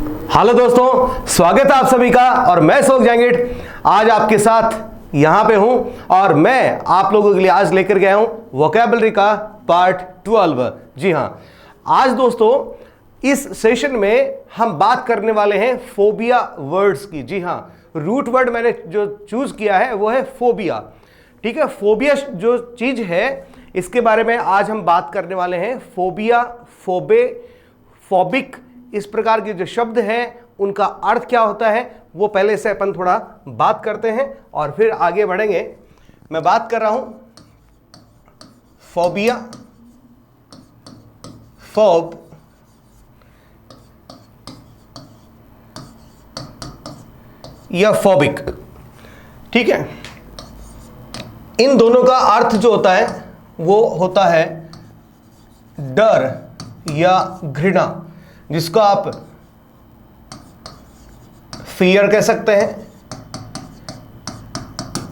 Hello दोस्तों, स्वागत है आप सभी का। और मैं सोक जैंगिट आज आपके साथ यहां पे हूं और मैं आप लोगों के लिए आज लेकर गया हूं वोकैबुलरी का पार्ट 12। जी हां, आज दोस्तों इस सेशन में हम बात करने वाले हैं फोबिया वर्ड्स की। जी हां, रूट वर्ड मैंने जो चूज किया है वो है फोबिया। ठीक है, फोबिया जो चीज है इसके बारे में आज हम बात करने वाले हैं। फोबिया, फोबे, फोबिक, इस प्रकार के जो शब्द हैं उनका अर्थ क्या होता है वो पहले से अपन थोड़ा बात करते हैं और फिर आगे बढ़ेंगे। मैं बात कर रहा हूं फोबिया, फोब, या फोबिक। ठीक है, इन दोनों का अर्थ जो होता है वो होता है डर या घृणा, जिसको आप फियर कह सकते हैं,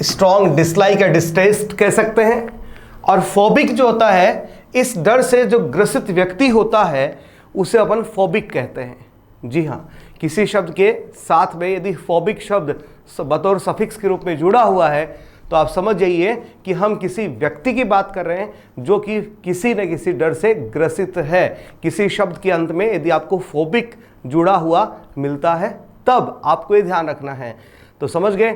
स्ट्रॉन्ग डिसलाइक या डिस्टेस्ट कह सकते हैं। और फोबिक जो होता है, इस डर से जो ग्रसित व्यक्ति होता है उसे अपन फोबिक कहते हैं। जी हाँ, किसी शब्द के साथ में यदि फोबिक शब्द बतौर सफिक्स के रूप में जुड़ा हुआ है तो आप समझ जाइए कि हम किसी व्यक्ति की बात कर रहे हैं जो कि किसी न किसी डर से ग्रसित है। किसी शब्द के अंत में यदि आपको फोबिक जुड़ा हुआ मिलता है तब आपको ये ध्यान रखना है। तो समझ गए।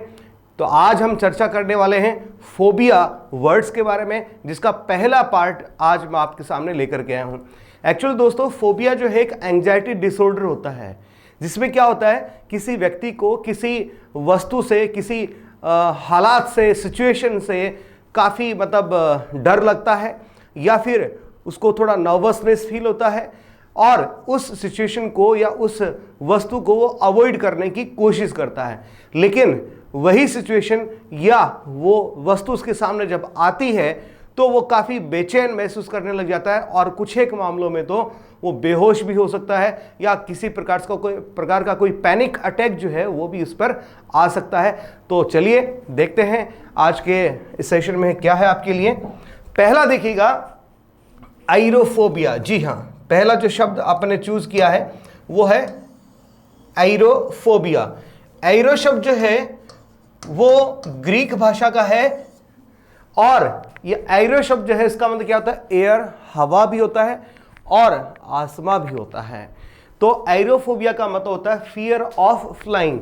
तो आज हम चर्चा करने वाले हैं फोबिया वर्ड्स के बारे में, जिसका पहला पार्ट आज मैं आपके सामने लेकर के आया हूं। एक्चुअली दोस्तों, फोबिया जो है एक एंजाइटी डिसऑर्डर होता है, जिसमें क्या होता है, किसी व्यक्ति को किसी वस्तु से, किसी हालात से, सिचुएशन से काफ़ी डर लगता है या फिर उसको थोड़ा नर्वसनेस फील होता है और उस सिचुएशन को या उस वस्तु को वो अवॉइड करने की कोशिश करता है। लेकिन वही सिचुएशन या वो वस्तु उसके सामने जब आती है तो वो काफ़ी बेचैन महसूस करने लग जाता है और कुछ एक मामलों में तो वो बेहोश भी हो सकता है या किसी प्रकार का कोई पैनिक अटैक जो है वो भी उस पर आ सकता है। तो चलिए देखते हैं आज के इस सेशन में क्या है आपके लिए। पहला देखिएगा, आइरोफोबिया। जी हाँ, पहला जो शब्द आपने चूज किया है वो है आइरोफोबिया। आइरो शब्द जो है वो ग्रीक भाषा का है और ये आइरो शब्द जो है इसका मतलब क्या होता है, एयर, हवा भी होता है और आसमां भी होता है। तो आइरोफोबिया का मतलब होता है फियर ऑफ फ्लाइंग।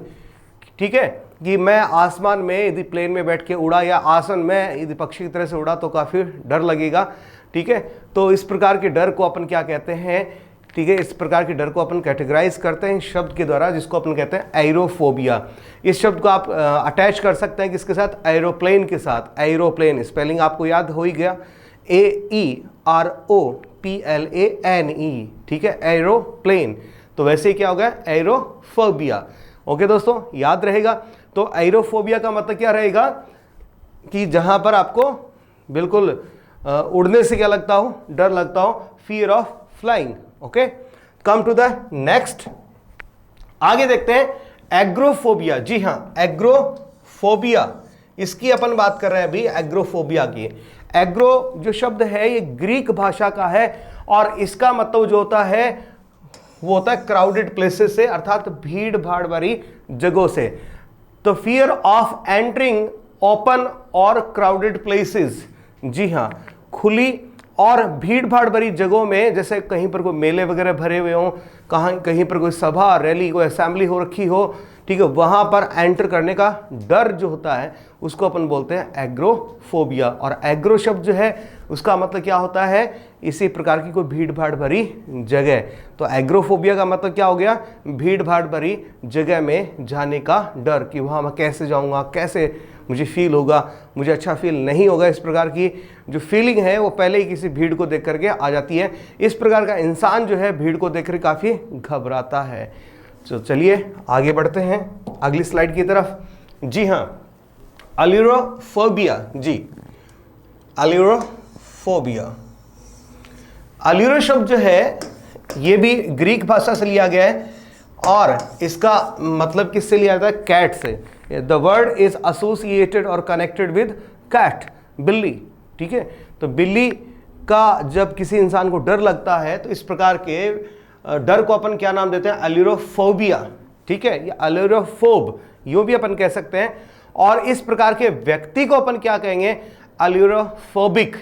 ठीक है, कि मैं आसमान में यदि प्लेन में बैठ के उड़ा या आसन में यदि पक्षी की तरह से उड़ा तो काफ़ी डर लगेगा। ठीक है, तो इस प्रकार के डर को अपन क्या कहते हैं, ठीक है, इस प्रकार के डर को अपन कैटेगराइज करते हैं शब्द के द्वारा, जिसको अपन कहते हैं आइरोफोबिया। इस शब्द को आप अटैच कर सकते हैं किसके साथ, एरोप्लेन के साथ। एरोप्लेन स्पेलिंग आपको याद हो ही गया, AEROPLANE। ठीक है, एरोप्लेन। तो वैसे ही क्या होगा, एरोफोबिया। ओके दोस्तों, याद रहेगा। तो एरोफोबिया का मतलब क्या रहेगा कि जहां पर आपको बिल्कुल उड़ने से क्या लगता हो, डर लगता हो, fear of flying. Okay, come to the next. आगे देखते हैं एग्रोफोबिया। जी हाँ, एग्रोफोबिया, इसकी अपन बात कर रहे हैं अभी, एग्रोफोबिया की। एग्रो जो शब्द है ये ग्रीक भाषा का है और इसका मतलब जो होता है वो होता है क्राउडेड प्लेसेस से, अर्थात भीड़ भाड़ वाली जगहों से। तो फियर ऑफ एंटरिंग ओपन और क्राउडेड प्लेसेस। जी हाँ, खुली और भीड़ भाड़ भरी जगहों में, जैसे कहीं पर कोई मेले वगैरह भरे हुए हों, कहीं पर कोई सभा, रैली, कोई असेंबली हो रखी हो, ठीक है, वहां पर एंटर करने का डर जो होता है उसको अपन बोलते हैं एग्रोफोबिया। और एग्रो शब्द जो है उसका मतलब क्या होता है, इसी प्रकार की कोई भीड़ भाड़ भरी जगह। तो एग्रोफोबिया का मतलब क्या हो गया, भीड़ भाड़ भरी जगह में जाने का डर, कि वहाँ मैं कैसे जाऊँगा, कैसे मुझे फील होगा, मुझे अच्छा फील नहीं होगा। इस प्रकार की जो फीलिंग है वो पहले ही किसी भीड़ को देख करके आ जाती है। इस प्रकार का इंसान जो है भीड़ को देख कर काफ़ी घबराता है। तो चलिए आगे बढ़ते हैं अगली स्लाइड की तरफ। जी हाँ, अलिरोफोबिया। जी, अलिरोफोबिया। अलिरो शब्द जो है ये भी ग्रीक भाषा से लिया गया है और इसका मतलब किससे लिया जाता है, कैट से। द वर्ड इज एसोसिएटेड और कनेक्टेड विद कैट, बिल्ली। ठीक है, तो बिल्ली का जब किसी इंसान को डर लगता है तो इस प्रकार के डर को अपन क्या नाम देते हैं, अलुरोफोबिया, ठीक है, ये अलुरोफोब यूं भी अपन कह सकते हैं। और इस प्रकार के व्यक्ति को अपन क्या कहेंगे, अलुरोफोबिक,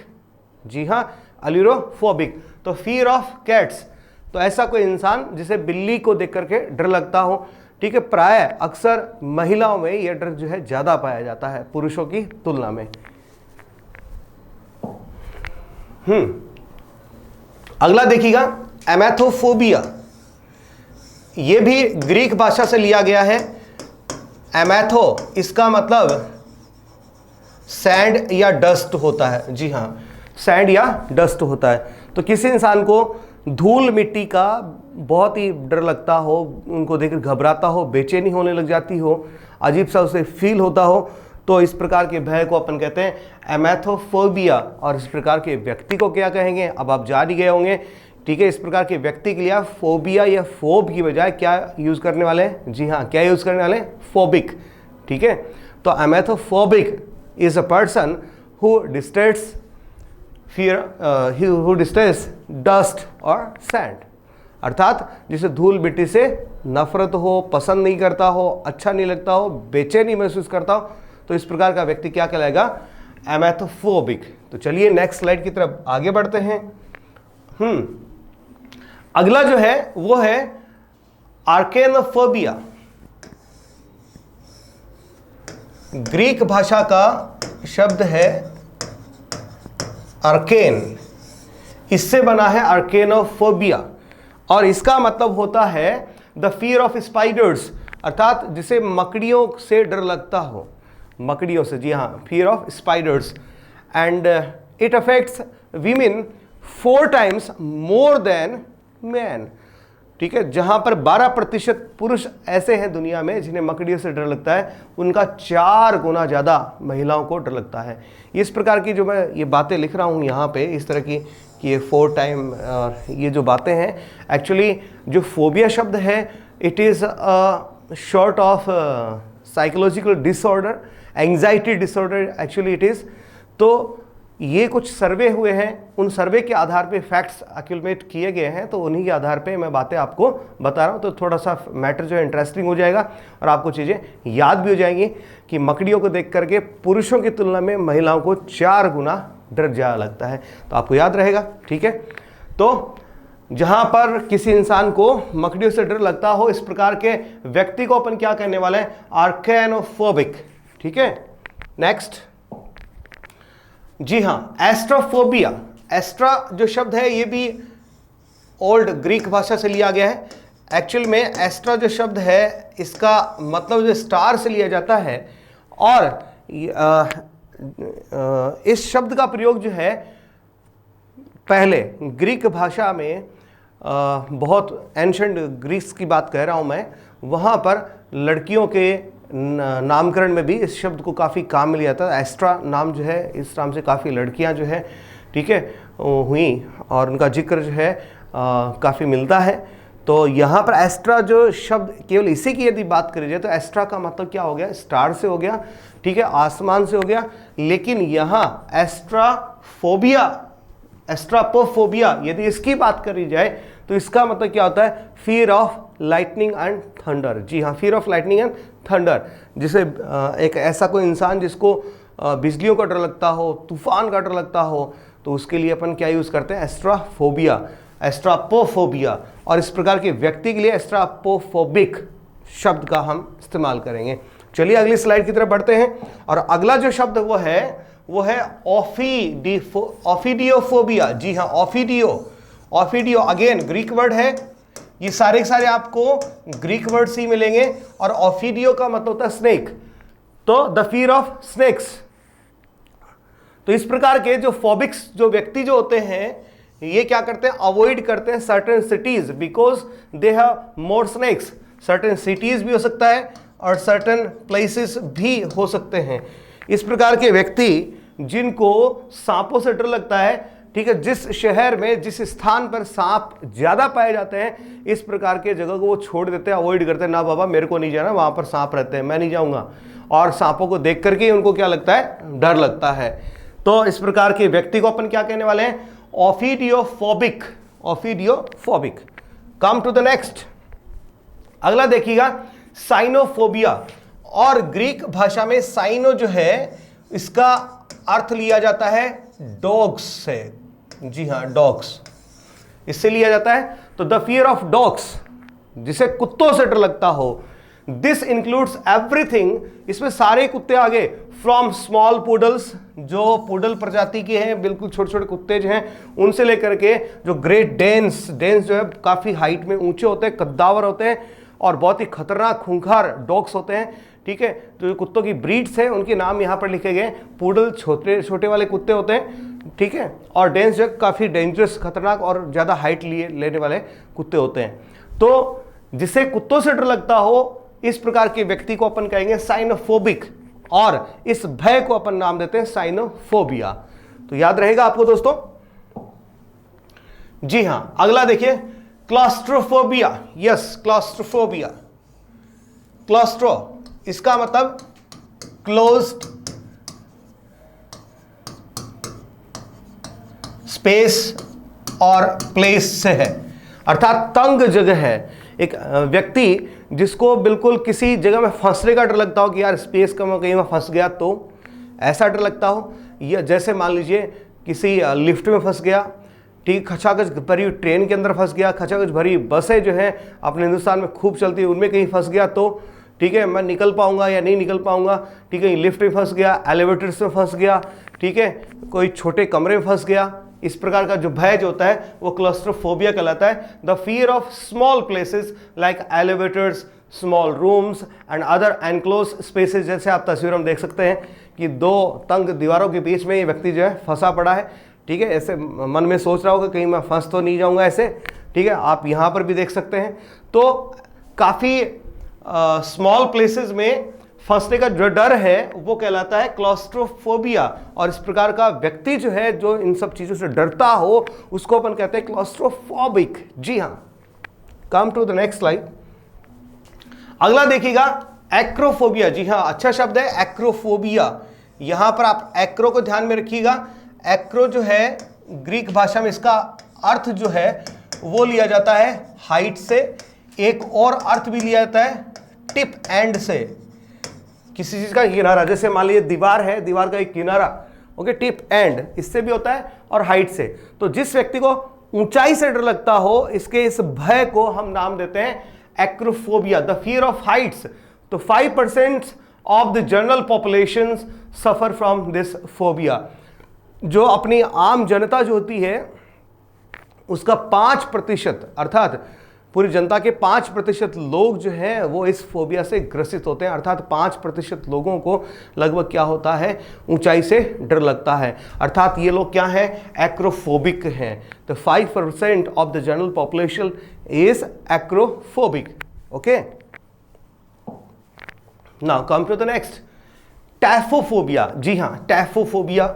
जी हाँ अलुरोफोबिक। तो फियर ऑफ कैट्स, तो ऐसा कोई इंसान जिसे बिल्ली को देख करके डर लगता हो, ठीक है, प्राय अक्सर महिलाओं में यह डर जो है ज्यादा पाया जाता है पुरुषों की तुलना में। अगला देखिएगा एमेथोफोबिया, यह भी ग्रीक भाषा से लिया गया है। एमेथो इसका मतलब सैंड या डस्ट होता है, जी हाँ सैंड या डस्ट होता है। तो किसी इंसान को धूल मिट्टी का बहुत ही डर लगता हो, उनको देखकर घबराता हो, बेचैनी होने लग जाती हो, अजीब सा उसे फील होता हो, तो इस प्रकार के भय को अपन कहते हैं एमेथोफोबिया। और इस प्रकार के व्यक्ति को क्या कहेंगे, अब आप जान ही गए होंगे, ठीक है। इस प्रकार के व्यक्ति के लिए आप फोबिया या फोब की बजाय क्या यूज करने वाले हैं, जी हाँ क्या यूज करने वाले हैं, फोबिक, ठीक है। तो amathophobic is a person who detests who detests dust और सैंड, अर्थात जिसे धूल मिट्टी से नफरत हो, पसंद नहीं करता हो, अच्छा नहीं लगता हो, बेचैनी महसूस करता हो, तो इस प्रकार का व्यक्ति क्या कहलाएगा, एमेथोफोबिक। तो चलिए नेक्स्ट स्लाइड की तरफ आगे बढ़ते हैं। अगला जो है वो है आर्केनोफोबिया। ग्रीक भाषा का शब्द है आर्केन, इससे बना है आर्केनोफोबिया, और इसका मतलब होता है द फियर ऑफ स्पाइडर्स, अर्थात जिसे मकड़ियों से डर लगता हो, मकड़ियों से, जी हाँ fear of spiders. And it affects women 4 times more than man, ठीक है। जहां पर 12% पुरुष ऐसे हैं दुनिया में जिन्हें मकड़ियों से डर लगता है, उनका 4 गुना ज़्यादा महिलाओं को डर लगता है। इस प्रकार की जो मैं ये बातें लिख रहा हूँ यहाँ पे, इस तरह की कि ये 4 टाइम ये जो बातें हैं, एक्चुअली जो फोबिया शब्द है it is short of psychological disorder, anxiety disorder actually it is. तो ये कुछ सर्वे हुए हैं, उन सर्वे के आधार पे फैक्ट्स एक्यूमुलेट किए गए हैं, तो उन्हीं के आधार पे मैं बातें आपको बता रहा हूँ। तो थोड़ा सा मैटर जो है इंटरेस्टिंग हो जाएगा और आपको चीज़ें याद भी हो जाएंगी कि मकड़ियों को देख करके पुरुषों की तुलना में महिलाओं को 4 गुना डर ज़्यादा लगता है, तो आपको याद रहेगा, ठीक है। तो जहाँ पर किसी इंसान को मकड़ियों से डर लगता हो, इस प्रकार के व्यक्ति को अपन क्या कहने वाले हैं, आर्केनोफोबिक, ठीक है। नेक्स्ट, जी हाँ एस्ट्रोफोबिया। एस्ट्रा जो शब्द है ये भी ओल्ड ग्रीक भाषा से लिया गया है। एक्चुअल में एस्ट्रा जो शब्द है इसका मतलब जो स्टार से लिया जाता है, और इस शब्द का प्रयोग जो है पहले ग्रीक भाषा में बहुत एंशंट ग्रीक्स की बात कह रहा हूँ मैं, वहाँ पर लड़कियों के नामकरण में भी इस शब्द को काफ़ी काम में लिया था। एस्ट्रा नाम जो है, इस नाम से काफ़ी लड़कियां जो है, ठीक है, हुई और उनका जिक्र जो है काफ़ी मिलता है। तो यहाँ पर एस्ट्रा जो शब्द, केवल इसी की यदि बात करी जाए तो एस्ट्रा का मतलब क्या हो गया, स्टार से हो गया, ठीक है, आसमान से हो गया। लेकिन यहाँ एस्ट्राफोबिया, एस्ट्रापोफोबिया यदि इसकी बात करी जाए तो इसका मतलब क्या होता है, fear of lightning and thunder. जी हाँ, fear of lightning and thunder, जिसे एक ऐसा कोई इंसान जिसको बिजलियों का डर लगता हो, तूफान का डर लगता हो, तो उसके लिए अपन क्या यूज़ करते हैं, एस्ट्राफोबिया, एस्ट्रापोफोबिया। और इस प्रकार के व्यक्ति के लिए एस्ट्रापोफोबिक शब्द का हम इस्तेमाल करेंगे। चलिए अगली स्लाइड की तरफ बढ़ते हैं, और अगला जो शब्द वो है ऑफिडियोफोबिया। जी हाँ ऑफिडियो, ऑफिडियो अगेन ग्रीक वर्ड है, ये सारे के सारे आपको ग्रीक वर्ड्स ही मिलेंगे। और ऑफिडियो का मतलब होता है स्नेक, तो द फियर ऑफ स्नेक्स। तो इस प्रकार के जो फोबिक्स जो व्यक्ति जो होते हैं, ये क्या करते हैं, अवॉइड करते हैं certain cities because they have more snakes. Certain cities भी हो सकता है और सर्टेन प्लेसेस भी हो सकते हैं। इस प्रकार के व्यक्ति जिनको सांपों से डर लगता है, ठीक है, जिस शहर में जिस स्थान पर सांप ज्यादा पाए जाते हैं, इस प्रकार के जगह को वो छोड़ देते हैं, अवॉइड करते हैं, ना बाबा मेरे को नहीं जाना, वहां पर सांप रहते हैं, मैं नहीं जाऊंगा। और सांपों को देख करके उनको क्या लगता है, डर लगता है। तो इस प्रकार के व्यक्ति को अपन क्या कहने वाले हैं, ophidiophobic, ophidiophobic. Come to the next. अगला देखिएगा साइनोफोबिया, और ग्रीक भाषा में साइनो जो है इसका अर्थ लिया जाता है डॉग्स से। जी हां, डॉग्स इससे लिया जाता है। तो द फियर ऑफ डॉग्स, जिसे कुत्तों से डर लगता हो, दिस इंक्लूड्स एवरीथिंग, इसमें सारे कुत्ते आ गए, फ्रॉम स्मॉल पुडल्स, जो पुडल प्रजाति के हैं, बिल्कुल छोटे छोटे कुत्ते जो हैं, उनसे लेकर के जो ग्रेट डेन्स, डेन्स जो है काफी हाइट में ऊंचे होते हैं, कद्दावर होते हैं और बहुत ही खतरनाक खूंखार डॉग्स होते हैं। ठीक है, तो जो कुत्तों की ब्रीड्स हैं उनके नाम यहाँ पर लिखे गए। पुडल छोटे छोटे वाले कुत्ते होते हैं, ठीक है, और डेन्स जो काफी डेंजरस, खतरनाक और ज्यादा हाइट लेने वाले कुत्ते होते हैं। तो जिसे कुत्तों से डर लगता हो, इस प्रकार के व्यक्ति को अपन कहेंगे साइनोफोबिक, और इस भय को अपन नाम देते हैं साइनोफोबिया। तो याद रहेगा आपको दोस्तों। जी हां, अगला देखिए क्लॉस्ट्रोफोबिया। यस, क्लॉस्ट्रोफोबिया, क्लॉस्ट्रो इसका मतलब क्लोज्ड स्पेस और प्लेस से है, अर्थात तंग जगह है। एक व्यक्ति जिसको बिल्कुल किसी जगह में फंसने का डर लगता हो कि यार स्पेस कम हो, कहीं में फंस गया तो ऐसा डर लगता हो, या जैसे मान लीजिए किसी लिफ्ट में फंस गया, ठीक, खचाखच भरी ट्रेन के अंदर फंस गया, खचाखच भरी बसें जो हैं अपने हिंदुस्तान में खूब चलती है, उनमें कहीं फंस गया तो ठीक है, मैं निकल पाऊंगा या नहीं निकल पाऊंगा, ठीक है, लिफ्ट में फंस गया, एलिवेटर्स में फंस गया, ठीक है, कोई छोटे कमरे में फंस गया, इस प्रकार का जो भय जो होता है वो क्लॉस्ट्रोफोबिया कहलाता है। The fear of small places like elevators, small rooms and other enclose spaces. जैसे आप तस्वीरों में देख सकते हैं कि दो तंग दीवारों के बीच में ये व्यक्ति जो है फंसा पड़ा है, ठीक है, ऐसे मन में सोच रहा होगा कहीं मैं फंस तो नहीं जाऊंगा ऐसे, ठीक है, आप यहाँ पर भी देख सकते हैं। तो काफ़ी स्मॉल प्लेसेस में फंसने का जो डर है वो कहलाता है क्लॉस्ट्रोफोबिया, और इस प्रकार का व्यक्ति जो है जो इन सब चीज़ों से डरता हो उसको अपन कहते हैं क्लॉस्ट्रोफोबिक। जी हाँ, come to the next slide. अगला देखिएगा एक्रोफोबिया। जी हाँ, अच्छा शब्द है एक्रोफोबिया। यहां पर आप एक्रो को ध्यान में रखिएगा। एक्रो जो है ग्रीक भाषा में इसका अर्थ जो है वो लिया जाता है हाइट से, एक और अर्थ भी लिया जाता है टिप एंड से, किसी चीज का किनारा, जैसे मान लीजिए दीवार है, दीवार का एक किनारा, ओके, टिप एंड इससे भी होता है और हाइट से। तो जिस व्यक्ति को ऊंचाई से डर लगता हो, इसके इस भय को हम नाम देते हैं acrophobia, the fear of Heights. तो 5% of the general population suffer from this phobia. जो अपनी आम जनता जो होती है उसका 5%, अर्थात पूरी जनता के 5% लोग जो हैं वो इस फोबिया से ग्रसित होते हैं, अर्थात 5% लोगों को लगभग क्या होता है, ऊंचाई से डर लगता है, अर्थात ये लोग क्या हैं, एक्रोफोबिक हैं। तो 5% of the general population is acrophobic. Okay, now come to the next, taphophobia. जी हां, टैफोफोबिया,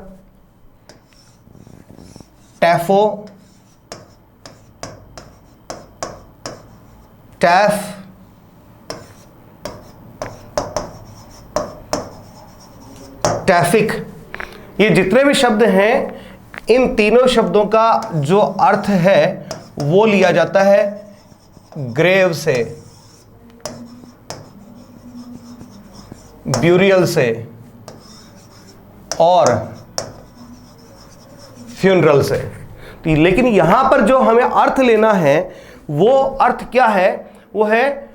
टैफिक, ये जितने भी शब्द हैं, इन तीनों शब्दों का जो अर्थ है वो लिया जाता है ग्रेव से, ब्यूरियल से और फ्यूनरल से। लेकिन यहां पर जो हमें अर्थ लेना है वो अर्थ क्या है, वो है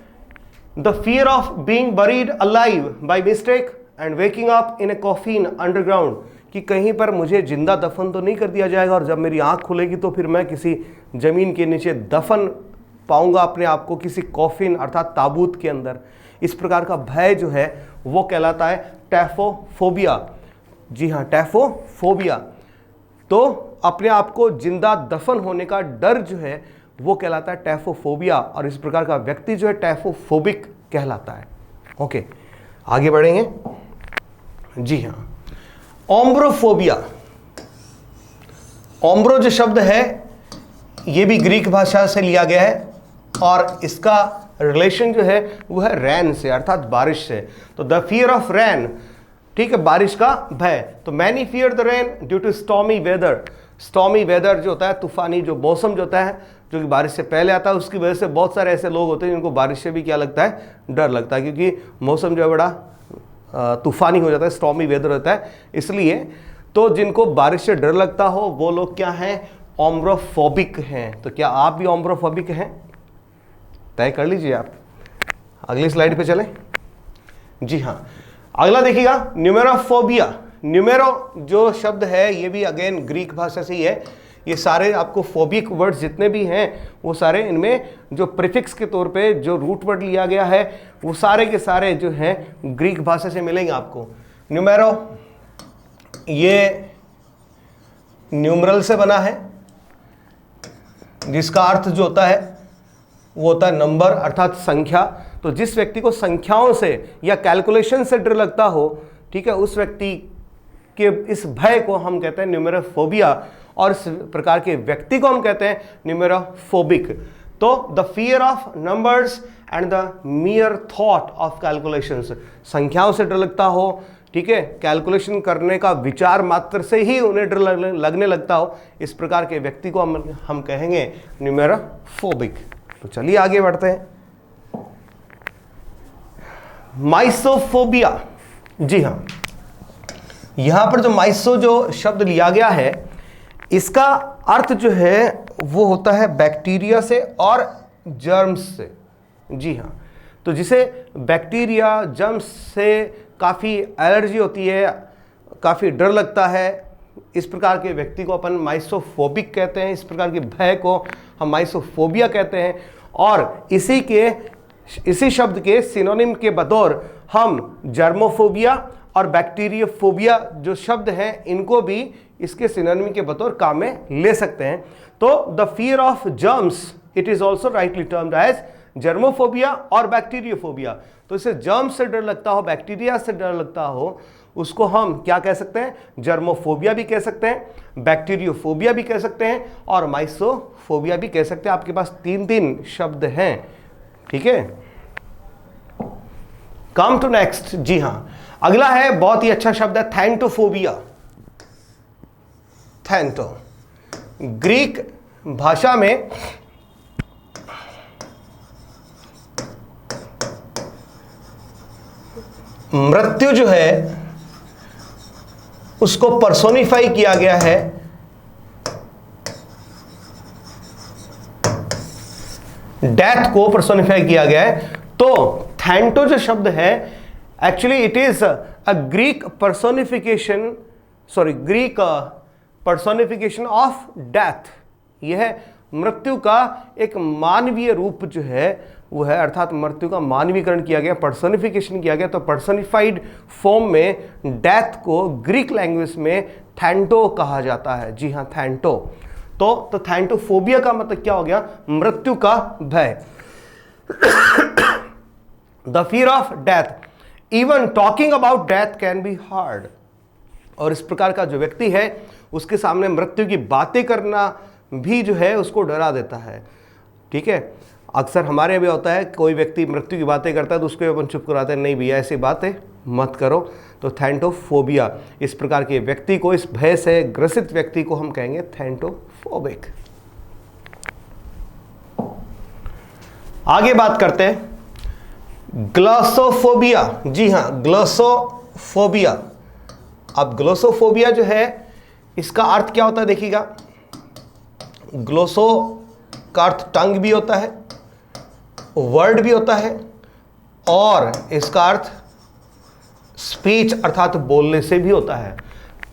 the fear of being buried alive by mistake and waking up in A coffin underground, कि कहीं पर मुझे जिंदा दफन तो नहीं कर दिया जाएगा और जब मेरी आंख खुलेगी तो फिर मैं किसी जमीन के नीचे दफन पाऊंगा अपने आप को, किसी कॉफिन अर्थात ताबूत के अंदर। इस प्रकार का भय जो है वो कहलाता है टैफोफोबिया। जी हाँ, टैफोफोबिया, तो अपने आप को जिंदा दफन होने का डर जो है वो कहलाता है टैफोफोबिया, और इस प्रकार का व्यक्ति जो है टैफोफोबिक कहलाता है। ओके, आगे बढ़ेंगे। जी हाँ, ओम्ब्रोफोबिया। ओम्ब्रो जो शब्द है ये भी ग्रीक भाषा से लिया गया है और इसका रिलेशन जो है वो है रैन से, अर्थात बारिश से। तो द फियर ऑफ रैन, ठीक है, बारिश का भय। तो many fear the rain due to stormy weather. Stormy weather जो होता है, तूफानी जो मौसम जो होता है, जो कि बारिश से पहले आता है। उसकी वजह से बहुत सारे ऐसे लोग होते हैं जिनको बारिश से भी क्या लगता है, डर लगता है, क्योंकि मौसम जो है बड़ा तूफानी हो जाता है, स्टॉर्मी वेदर होता है। इसलिए तो जिनको बारिश से डर लगता हो वो लोग क्या हैं, ओम्ब्रोफोबिक हैं। तो क्या आप भी ओम्ब्रोफोबिक हैं? तय कर लीजिए आप। अगली स्लाइड पे चलें। जी हाँ, अगला देखिएगा, न्यूमेरोफोबिया। न्यूमेरो जो शब्द है ये भी अगेन ग्रीक भाषा से ही है। ये सारे आपको फोबिक वर्ड्स जितने भी हैं वो सारे, इनमें जो प्रीफिक्स के तौर पे जो रूट वर्ड लिया गया है वो सारे के सारे जो हैं ग्रीक भाषा से मिलेंगे आपको। न्यूमेरो ये न्यूमरल से बना है, जिसका अर्थ जो होता है वो होता है नंबर अर्थात संख्या। तो जिस व्यक्ति को संख्याओं से या कैलकुलेशन से डर लगता हो, ठीक है, उस व्यक्ति के इस भय को हम कहते हैं न्यूमेरोफोबिया, और इस प्रकार के व्यक्ति को हम कहते हैं न्यूमेरोफोबिक। तो the fear of numbers and the मियर thought of calculations, संख्याओं से डर लगता हो, ठीक है, कैलकुलेशन करने का विचार मात्र से ही उन्हें डर लगने लगता हो, इस प्रकार के व्यक्ति को हम कहेंगे न्यूमेरोफोबिक। तो चलिए आगे बढ़ते हैं। माइसोफोबिया। जी हाँ, यहां पर जो माइसो जो शब्द लिया गया है, इसका अर्थ जो है वो होता है बैक्टीरिया से और जर्म्स से। जी हाँ, तो जिसे बैक्टीरिया जर्म्स से काफ़ी एलर्जी होती है, काफ़ी डर लगता है, इस प्रकार के व्यक्ति को अपन माइसोफोबिक कहते हैं। इस प्रकार के भय को हम माइसोफोबिया कहते हैं। और इसी शब्द के सिनोनिम के बतौर हम जर्मोफोबिया और बैक्टीरियोफोबिया जो शब्द हैं इनको भी इसके सिनोनिम के बतौर काम में ले सकते हैं। तो the fear of germs, it is also rightly termed as germophobia और बैक्टीरियोफोबिया। तो इसे जर्म्स से डर लगता हो, बैक्टीरिया से डर लगता हो, उसको हम क्या कह सकते हैं, जर्मोफोबिया भी कह सकते हैं, बैक्टीरियोफोबिया भी कह सकते हैं और माइसोफोबिया भी कह सकते हैं। आपके पास 3 शब्द हैं, ठीक है। Come to next. जी हाँ, अगला है बहुत ही अच्छा शब्द है थैंटोफोबिया। थैंटो ग्रीक भाषा में मृत्यु जो है उसको पर्सोनिफाई किया गया है डेथ को पर्सोनिफाई किया गया है। तो थैंटो जो शब्द है actually it is a Greek personification of death. यह मृत्यु का एक मानवीय रूप जो है वो है, अर्थात मृत्यु का मानवीकरण किया गया, पर्सोनिफिकेशन किया गया। तो पर्सोनिफाइड फॉर्म में डेथ को ग्रीक लैंग्वेज में थैंटो कहा जाता है। जी हाँ, थैंटो। तो थैंटोफोबिया का मतलब क्या हो गया, मृत्यु का भय। The fear of death, even talking about death can be hard. और इस प्रकार का जो व्यक्ति है उसके सामने मृत्यु की बातें करना भी जो है उसको डरा देता है, ठीक है। अक्सर हमारे भी होता है, कोई व्यक्ति मृत्यु की बातें करता है तो उसको अपन चुप कराते हैं, नहीं भैया ऐसी बातें मत करो। तो थैंटोफोबिया, इस प्रकार के व्यक्ति को, इस भय से ग्रसित व्यक्ति को हम कहेंगे थैंटोफोबिक। आगे बात करते हैं ग्लोसोफोबिया। जी हाँ, ग्लोसोफोबिया। अब ग्लोसोफोबिया जो है इसका अर्थ क्या होता है देखिएगा। ग्लोसो का अर्थ टंग भी होता है, वर्ड भी होता है, और इसका अर्थ स्पीच अर्थात बोलने से भी होता है।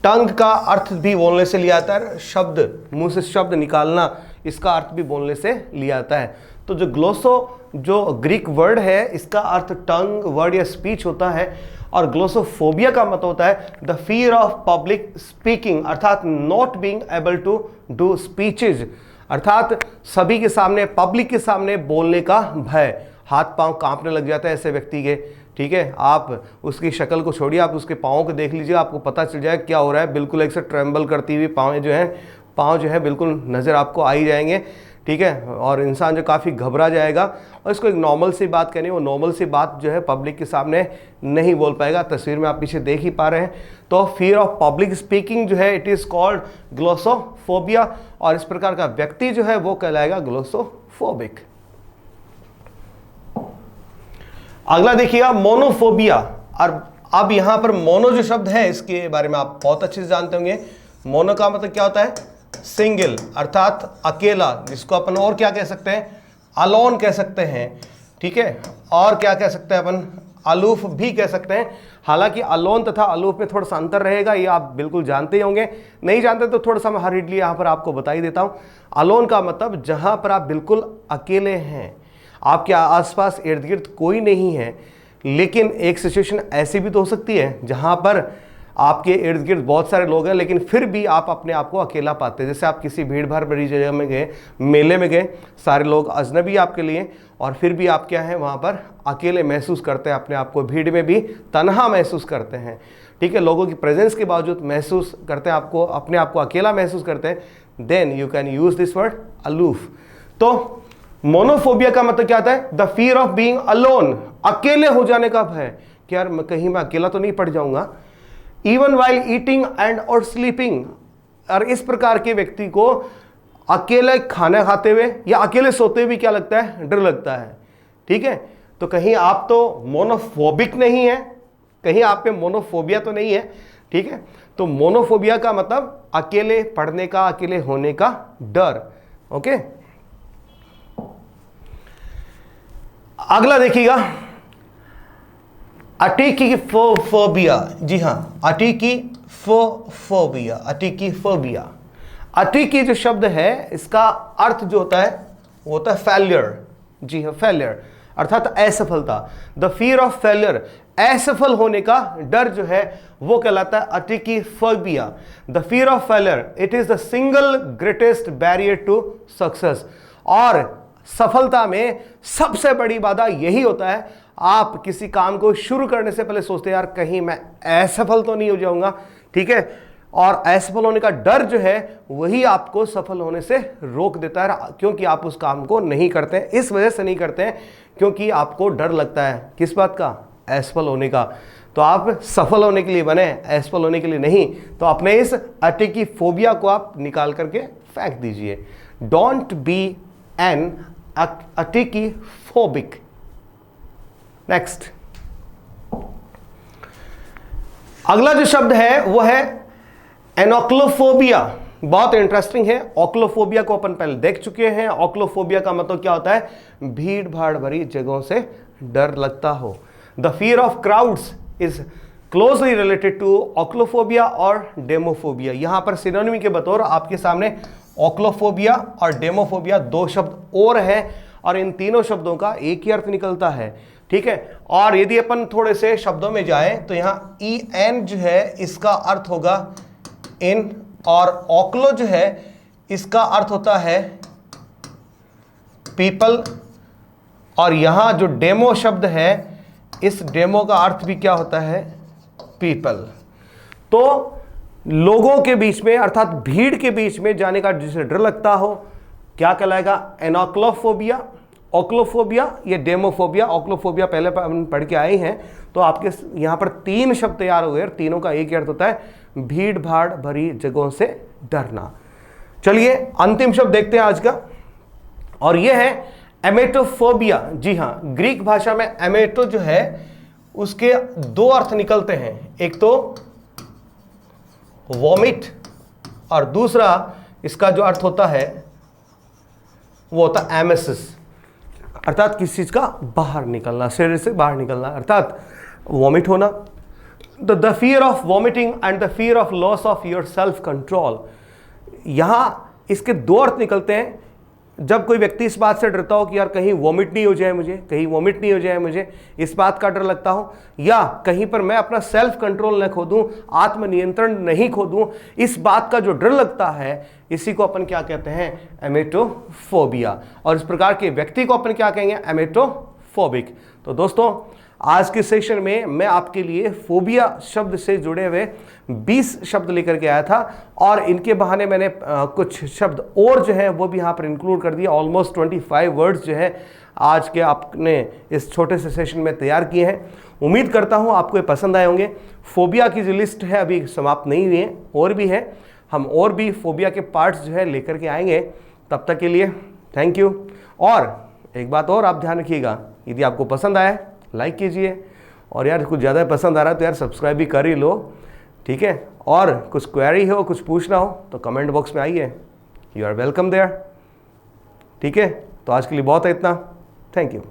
टंग का अर्थ भी बोलने से लिया जाता है, शब्द, मुंह से शब्द निकालना, इसका अर्थ भी बोलने से लिया जाता है। तो जो ग्लोसो जो ग्रीक वर्ड है इसका अर्थ टंग, वर्ड या स्पीच होता है। और ग्लोसोफोबिया का मतलब होता है the fear of public speaking, अर्थात not being able to do speeches, अर्थात सभी के सामने, पब्लिक के सामने बोलने का भय। हाथ पांव कांपने लग जाता है ऐसे व्यक्ति के, ठीक है। आप उसकी शक्ल को छोड़िए, आप उसके पाँव को देख लीजिए, आपको पता चल जाए क्या हो रहा है। बिल्कुल एक से ट्रेम्बल करती हुई पाँव जो है बिल्कुल नज़र आपको आ ही जाएंगे, ठीक है, और इंसान जो काफ़ी घबरा जाएगा और इसको एक नॉर्मल सी बात कहनी, वो नॉर्मल सी बात जो है पब्लिक के सामने नहीं बोल पाएगा। तस्वीर में आप पीछे देख ही पा रहे हैं। तो फियर ऑफ पब्लिक स्पीकिंग जो है इट इज़ कॉल्ड ग्लोसोफोबिया, और इस प्रकार का व्यक्ति जो है वो कहलाएगा ग्लोसोफोबिक। अगला देखिएगा मोनोफोबिया। और अब यहां पर मोनो जो शब्द है इसके बारे में आप बहुत अच्छे से जानते होंगे। मोनो का मतलब क्या होता है? सिंगल, अर्थात अकेला, जिसको अपन और क्या कह सकते हैं? अलोन कह सकते हैं, ठीक है। और क्या कह सकते हैं अपन? अलूफ भी कह सकते हैं। हालांकि अलोन तथा अलूफ में थोड़ा सा अंतर रहेगा, ये आप बिल्कुल जानते ही होंगे। नहीं जानते तो थोड़ा सा मैं हरिडली यहाँ पर आपको बता ही देता हूँ। अलोन का मतलब जहाँ पर आप बिल्कुल अकेले हैं, आपके आसपास इर्द गिर्द कोई नहीं है। लेकिन एक सिचुएशन ऐसी भी तो हो सकती है जहाँ पर आपके इर्द गिर्द बहुत सारे लोग हैं, लेकिन फिर भी आप अपने आप को अकेला पाते हैं। जैसे आप किसी भीड़ भाड़ भरी जगह में गए, मेले में गए, सारे लोग अजनबी आपके लिए, और फिर भी आप क्या हैं वहाँ पर अकेले महसूस करते हैं अपने आप को, भीड़ में भी तन्हा महसूस करते हैं, ठीक है। लोगों की प्रेजेंस के बावजूद महसूस करते हैं आपको, अपने आप को अकेला महसूस करते हैं। Then you can use this word aloof. तो मोनोफोबिया का मतलब क्या आता है? The fear of being alone, अकेले हो जाने का भय कि यार कहीं मैं अकेला तो नहीं पड़ जाऊंगा। इवन वाइल ईटिंग एंड और स्लीपिंग, और इस प्रकार के व्यक्ति को अकेले खाना खाते हुए या अकेले सोते हुए भी क्या लगता है? डर लगता है, ठीक है। तो कहीं आप तो मोनोफोबिक नहीं है, कहीं आप पे मोनोफोबिया तो नहीं है, ठीक है। तो मोनोफोबिया का मतलब अकेले पड़ने का, अकेले होने का डर। ओके, अगला देखिएगा अटिकीफोबिया। जी हाँ, अटिकीफोबिया, अटिकीफोबिया। अटिकी जो शब्द है इसका अर्थ जो होता है वो होता है फेलियर। जी हाँ, फेलियर अर्थात असफलता। द फियर ऑफ फेलियर, असफल होने का डर जो है वो कहलाता है atychiphobia. The fear of failure it is the single greatest barrier to success. और सफलता में सबसे बड़ी बाधा यही होता है, आप किसी काम को शुरू करने से पहले सोचते हैं यार कहीं मैं असफल तो नहीं हो जाऊंगा, ठीक है। और असफल होने का डर जो है वही आपको सफल होने से रोक देता है, क्योंकि आप उस काम को नहीं करते हैं। इस वजह से नहीं करते हैं क्योंकि आपको डर लगता है, किस बात का? असफल होने का। तो आप सफल होने के लिए बने, असफल होने के लिए नहीं। तो अपने इस अटिकीफोबिया को आप निकाल करके फेंक दीजिए। Don't be an atychiphobic. Next, अगला जो शब्द है वो है एनोक्लोफोबिया। बहुत इंटरेस्टिंग है। ओक्लोफोबिया को अपन पहले देख चुके हैं। ओक्लोफोबिया का मतलब क्या होता है? भीड़ भाड़ भरी जगहों से डर लगता हो। The fear of crowds is closely related to ochlophobia और डेमोफोबिया। यहां पर सिनोनिम के बतौर आपके सामने ओक्लोफोबिया और डेमोफोबिया दो शब्द और हैं, और इन तीनों शब्दों का एक ही अर्थ निकलता है, ठीक है। और यदि अपन थोड़े से शब्दों में जाएं तो यहां EN जो है इसका अर्थ होगा इन, और ओक्लो जो है इसका अर्थ होता है पीपल, और यहां जो डेमो शब्द है इस डेमो का अर्थ भी क्या होता है? पीपल। तो लोगों के बीच में अर्थात भीड़ के बीच में जाने का जिसे डर लगता हो क्या कहलाएगा? एनोक्लोफोबिया, ओक्लोफोबिया, ये डेमोफोबिया। ओक्लोफोबिया पहले पढ़ के आए हैं। तो आपके यहाँ पर तीन शब्द तैयार हो गए, तीनों का एक ही अर्थ होता है भीड़ भाड़ भरी जगहों से डरना। चलिए अंतिम शब्द देखते हैं आज का, और यह है एमेटोफोबिया। जी हाँ, ग्रीक भाषा में एमेटो जो है उसके दो अर्थ निकलते हैं, एक तो वॉमिट और दूसरा इसका जो अर्थ होता है वो होता है एमेसिस, अर्थात किसी चीज का बाहर निकलना, शरीर से बाहर निकलना, अर्थात वॉमिट होना। The fear of vomiting and the fear of loss of your self control. यहां इसके दो अर्थ निकलते हैं। जब कोई व्यक्ति इस बात से डरता हो कि यार कहीं वॉमिट नहीं हो जाए मुझे, कहीं वॉमिट नहीं हो जाए मुझे, इस बात का डर लगता हो, या कहीं पर मैं अपना सेल्फ कंट्रोल न खो दूं, आत्मनियंत्रण नहीं खो दूं, इस बात का जो डर लगता है इसी को अपन क्या कहते हैं? एमेटोफोबिया। और इस प्रकार के व्यक्ति को अपन क्या कहेंगे? एमेटोफोबिक। तो दोस्तों आज के सेशन में मैं आपके लिए फोबिया शब्द से जुड़े हुए 20 शब्द लेकर के आया था और इनके बहाने मैंने कुछ शब्द और जो है वो भी यहाँ पर इंक्लूड कर दिया। ऑलमोस्ट 25 वर्ड्स जो है आज के आपने इस छोटे से सेशन में तैयार किए हैं। उम्मीद करता हूँ आपको ये पसंद आए होंगे। फोबिया की जो लिस्ट है अभी समाप्त नहीं हुई है, और भी है। हम और भी फोबिया के पार्ट्स जो है लेकर के आएंगे। तब तक के लिए थैंक यू। और एक बात और आप ध्यान रखिएगा, यदि आपको पसंद आया लाइक कीजिए, और यार कुछ ज़्यादा पसंद आ रहा है तो यार सब्सक्राइब भी कर ही लो, ठीक है। और कुछ क्वेरी हो, कुछ पूछना हो तो कमेंट बॉक्स में आइए, यू आर वेलकम देयर, ठीक है। तो आज के लिए बहुत है इतना, थैंक यू।